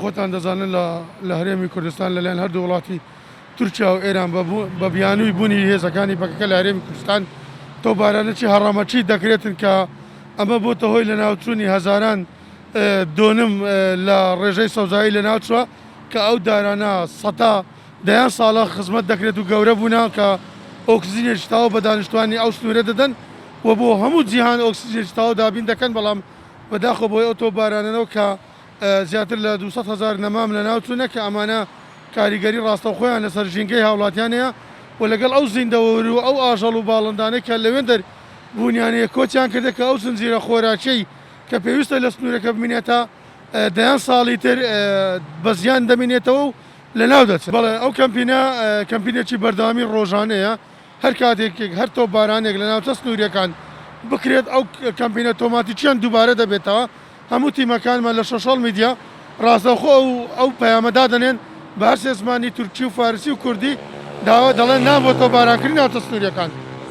خۆتان دەزانن لە هەرێمی کوردستان لەلایەن هەردوو وڵاتی تورکیا و ئێران بە بیانووی بوونی هێزەکانی بەکەکە لە هەرێمی کوردستان تۆبارانەی هەڕەمەچی دەکرێتن کە ئەمە بۆتە هۆی لە ناوچوونی هەزاران دۆنم لە ڕێژەی سەوزایی لە ناوچوە کە ئەو دارانە سەتا دەیان ساڵە خزمەت دەکرێت و گەورە بوونا کە ئۆکسیجێکی تاوە بە دانیشتوانی ئەو سنوورە دەدەن و بۆ هەموو جیهان ئۆکسیجێکی تاوە دابین دەکەن بەڵام بەداخۆ بۆی ئەو تۆبارانەوە کە زیاتر لە 200,000 نەمام لە ناوچوونە کە ئەمانە کاریگەری ڕاستەوخۆیان لەسەر ژینگەی هاوڵاتیانەیە و لەگەڵ ئەو زیندەوەر و ئەو ئاژەڵ و باڵندانەی کە لەوێن بوونیانەیە کۆچیان کردە کە ئەو زنجیرە خۆراکەی کە پێویستە لە سنوورەکە بمینێتە دەیان ساڵی تر بە زیان دەمینێتەوە و لە ناو دەچێت. بەڵێ ئەو کەمپینێکی بەردەوامی ڕۆژانەیە هەر کاتێک هەر تۆبارانێک لە ناوچە سنووریەکان بکرێت ئەو کەمپینە تۆماتیکیان دووبارە دەبێتەوە هەموو تیمەکانمان لە سۆشیال میدیا ڕاستەوخۆ ئەو پەیامەدا دەنێن بە هەر زمانی تورکی و فارسی و کوردی داوا دەڵێن نابۆ تۆبارانکردنی ناوچە سنووریەکان.